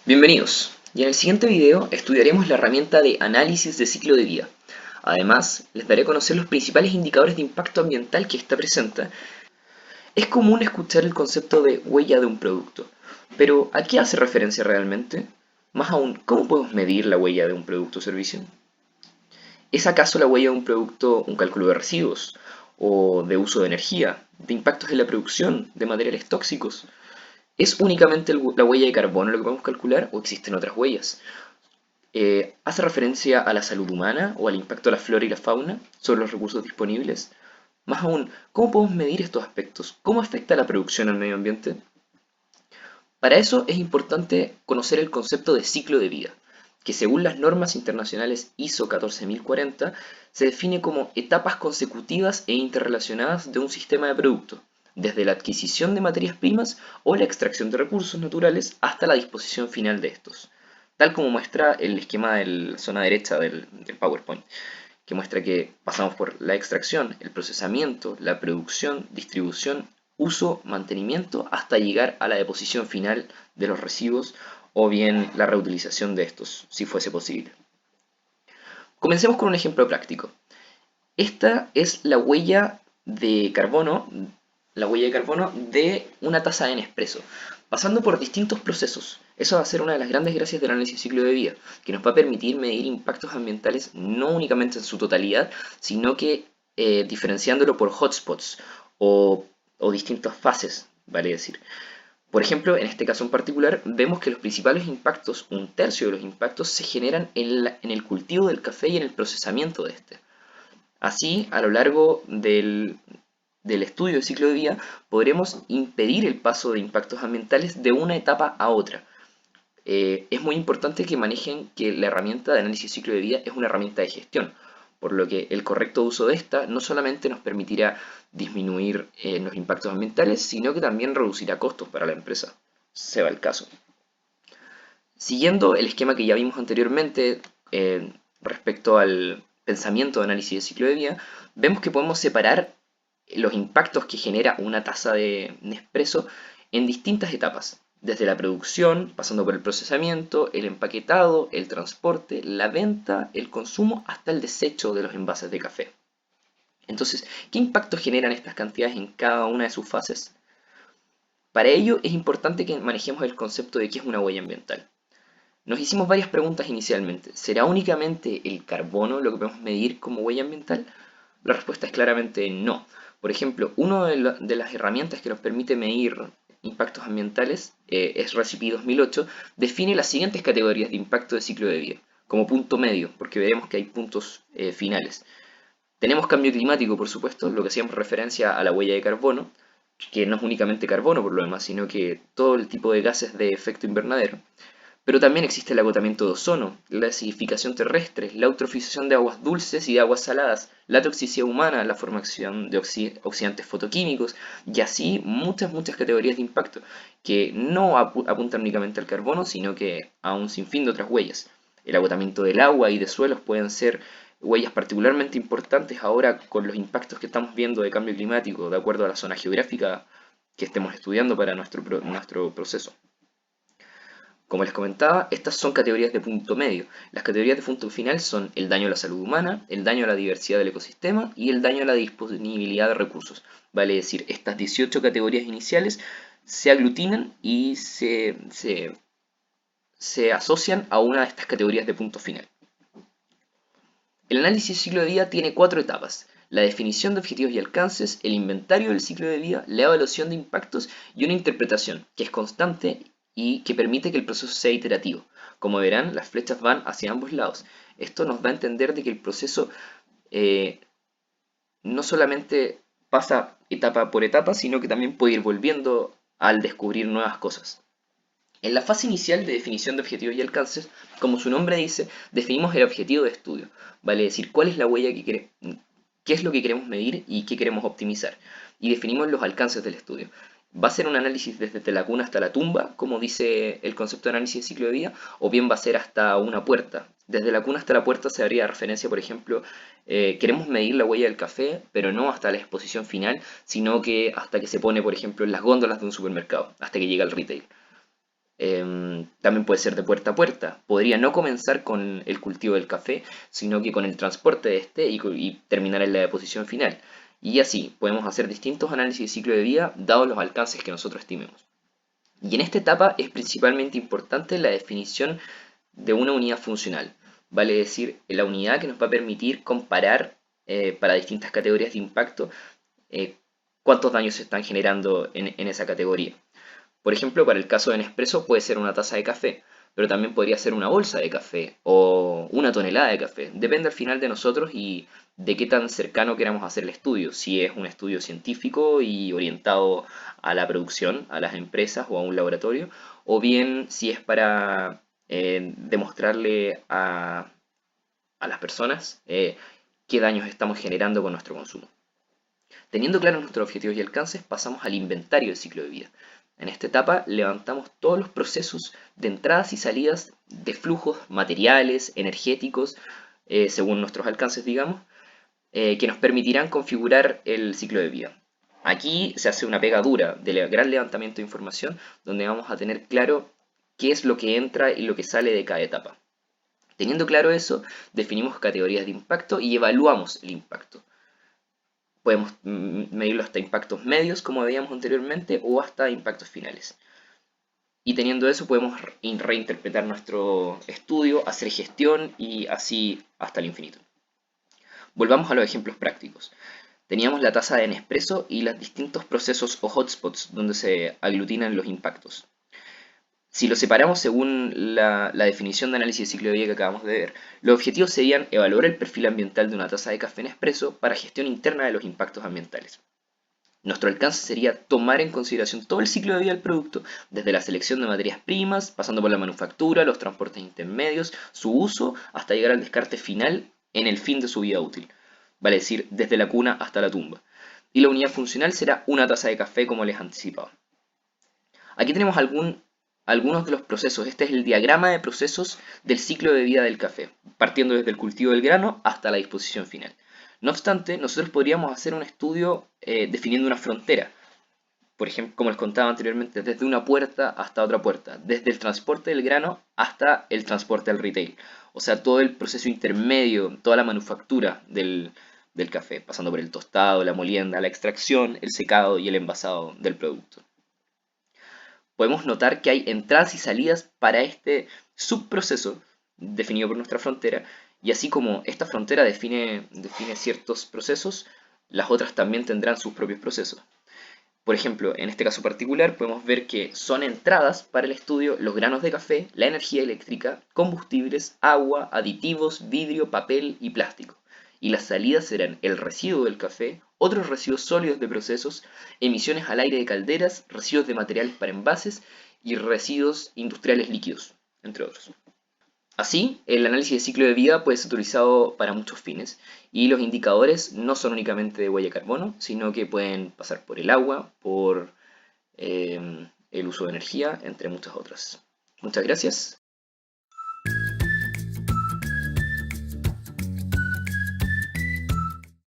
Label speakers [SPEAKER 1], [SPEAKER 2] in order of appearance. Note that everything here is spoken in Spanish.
[SPEAKER 1] Bienvenidos, y en el siguiente video estudiaremos la herramienta de análisis de ciclo de vida. Además, les daré a conocer los principales indicadores de impacto ambiental que esta presenta. Es común escuchar el concepto de huella de un producto, pero ¿a qué hace referencia realmente? Más aún, ¿cómo podemos medir la huella de un producto o servicio? ¿Es acaso la huella de un producto un cálculo de residuos, o de uso de energía, de impactos en la producción, de materiales tóxicos? ¿Es únicamente la huella de carbono lo que podemos calcular o existen otras huellas? ¿Hace referencia a la salud humana o al impacto de la flora y la fauna sobre los recursos disponibles? Más aún, ¿cómo podemos medir estos aspectos? ¿Cómo afecta la producción al medio ambiente? Para eso es importante conocer el concepto de ciclo de vida, que según las normas internacionales ISO 14040 se define como etapas consecutivas e interrelacionadas de un sistema de producto, desde la adquisición de materias primas o la extracción de recursos naturales hasta la disposición final de estos, tal como muestra el esquema de la zona derecha del PowerPoint, que muestra que pasamos por la extracción, el procesamiento, la producción, distribución, uso, mantenimiento, hasta llegar a la deposición final de los residuos o bien la reutilización de estos, si fuese posible. Comencemos con un ejemplo práctico. Esta es la huella de carbono de una taza de Nespresso, pasando por distintos procesos. Eso va a ser una de las grandes gracias del análisis de ciclo de vida, que nos va a permitir medir impactos ambientales no únicamente en su totalidad, sino que diferenciándolo por hotspots o distintas fases, vale decir. Por ejemplo, en este caso en particular, vemos que los principales impactos, un tercio de los impactos, se generan en el cultivo del café y en el procesamiento de este. Así, a lo largo del estudio del ciclo de vida, podremos impedir el paso de impactos ambientales de una etapa a otra. Es muy importante que manejen que la herramienta de análisis de ciclo de vida es una herramienta de gestión, por lo que el correcto uso de esta no solamente nos permitirá disminuir los impactos ambientales, sino que también reducirá costos para la empresa, se va el caso. Siguiendo el esquema que ya vimos anteriormente respecto al pensamiento de análisis de ciclo de vida, vemos que podemos separar los impactos que genera una taza de Nespresso en distintas etapas, desde la producción, pasando por el procesamiento, el empaquetado, el transporte, la venta, el consumo, hasta el desecho de los envases de café. Entonces, ¿qué impacto generan estas cantidades en cada una de sus fases? Para ello es importante que manejemos el concepto de qué es una huella ambiental. Nos hicimos varias preguntas inicialmente. ¿Será únicamente el carbono lo que podemos medir como huella ambiental? La respuesta es claramente no. Por ejemplo, una de las herramientas que nos permite medir impactos ambientales, es Recipe 2008, define las siguientes categorías de impacto de ciclo de vida, como punto medio, porque veremos que hay puntos finales. Tenemos cambio climático, por supuesto, lo que hacíamos referencia a la huella de carbono, que no es únicamente carbono por lo demás, sino que todo el tipo de gases de efecto invernadero. Pero también existe el agotamiento de ozono, la acidificación terrestre, la eutrofización de aguas dulces y de aguas saladas, la toxicidad humana, la formación de oxidantes fotoquímicos y así muchas categorías de impacto que no apuntan únicamente al carbono, sino que a un sinfín de otras huellas. El agotamiento del agua y de suelos pueden ser huellas particularmente importantes ahora con los impactos que estamos viendo de cambio climático, de acuerdo a la zona geográfica que estemos estudiando para nuestro proceso. Como les comentaba, estas son categorías de punto medio. Las categorías de punto final son el daño a la salud humana, el daño a la diversidad del ecosistema y el daño a la disponibilidad de recursos. Vale decir, estas 18 categorías iniciales se aglutinan y se asocian a una de estas categorías de punto final. El análisis de ciclo de vida tiene 4 etapas: la definición de objetivos y alcances, el inventario del ciclo de vida, la evaluación de impactos y una interpretación que es constante y que permite que el proceso sea iterativo. Como verán, las flechas van hacia ambos lados. Esto nos da a entender de que el proceso eh, no solamente pasa etapa por etapa, sino que también puede ir volviendo al descubrir nuevas cosas. En la fase inicial de definición de objetivos y alcances, como su nombre dice, definimos el objetivo de estudio, vale decir, cuál es la huella qué es lo que queremos medir y qué queremos optimizar, y definimos los alcances del estudio. ¿Va a ser un análisis desde la cuna hasta la tumba, como dice el concepto de análisis de ciclo de vida, o bien va a ser hasta una puerta? Desde la cuna hasta la puerta se haría referencia, por ejemplo, queremos medir la huella del café, pero no hasta la exposición final, sino que hasta que se pone, por ejemplo, en las góndolas de un supermercado, hasta que llega al retail. También puede ser de puerta a puerta. Podría no comenzar con el cultivo del café, sino que con el transporte de este y terminar en la deposición final. Y así podemos hacer distintos análisis de ciclo de vida dados los alcances que nosotros estimemos. Y en esta etapa es principalmente importante la definición de una unidad funcional, vale decir, la unidad que nos va a permitir comparar para distintas categorías de impacto eh, cuántos daños se están generando en esa categoría. Por ejemplo, para el caso de Nespresso puede ser una taza de café, pero también podría ser una bolsa de café o una tonelada de café. Depende al final de nosotros y de qué tan cercano queramos hacer el estudio. Si es un estudio científico y orientado a la producción, a las empresas o a un laboratorio, o bien si es para demostrarle a las personas qué daños estamos generando con nuestro consumo. Teniendo claros nuestros objetivos y alcances, pasamos al inventario del ciclo de vida. En esta etapa levantamos todos los procesos de entradas y salidas de flujos materiales, energéticos, según nuestros alcances, digamos, que nos permitirán configurar el ciclo de vida. Aquí se hace una pega dura de gran levantamiento de información, donde vamos a tener claro qué es lo que entra y lo que sale de cada etapa. Teniendo claro eso, definimos categorías de impacto y evaluamos el impacto. Podemos medirlo hasta impactos medios, como veíamos anteriormente, o hasta impactos finales. Y teniendo eso podemos reinterpretar nuestro estudio, hacer gestión y así hasta el infinito. Volvamos a los ejemplos prácticos. Teníamos la taza de Nespresso y los distintos procesos o hotspots donde se aglutinan los impactos. Si lo separamos según la definición de análisis de ciclo de vida que acabamos de ver, los objetivos serían evaluar el perfil ambiental de una taza de café Nespresso para gestión interna de los impactos ambientales. Nuestro alcance sería tomar en consideración todo el ciclo de vida del producto, desde la selección de materias primas, pasando por la manufactura, los transportes intermedios, su uso, hasta llegar al descarte final en el fin de su vida útil. Vale decir, desde la cuna hasta la tumba. Y la unidad funcional será una taza de café, como les anticipaba. Aquí tenemos algunos de los procesos. Este es el diagrama de procesos del ciclo de vida del café, partiendo desde el cultivo del grano hasta la disposición final. No obstante, nosotros podríamos hacer un estudio definiendo una frontera. Por ejemplo, como les contaba anteriormente, desde una puerta hasta otra puerta, desde el transporte del grano hasta el transporte al retail. O sea, todo el proceso intermedio, toda la manufactura del café, pasando por el tostado, la molienda, la extracción, el secado y el envasado del producto. Podemos notar que hay entradas y salidas para este subproceso definido por nuestra frontera, y así como esta frontera define ciertos procesos, las otras también tendrán sus propios procesos. Por ejemplo, en este caso particular podemos ver que son entradas para el estudio los granos de café, la energía eléctrica, combustibles, agua, aditivos, vidrio, papel y plástico. Y las salidas serán el residuo del café, otros residuos sólidos de procesos, emisiones al aire de calderas, residuos de materiales para envases y residuos industriales líquidos, entre otros. Así, el análisis de ciclo de vida puede ser utilizado para muchos fines y los indicadores no son únicamente de huella de carbono, sino que pueden pasar por el agua, por el uso de energía, entre muchas otras. Muchas gracias.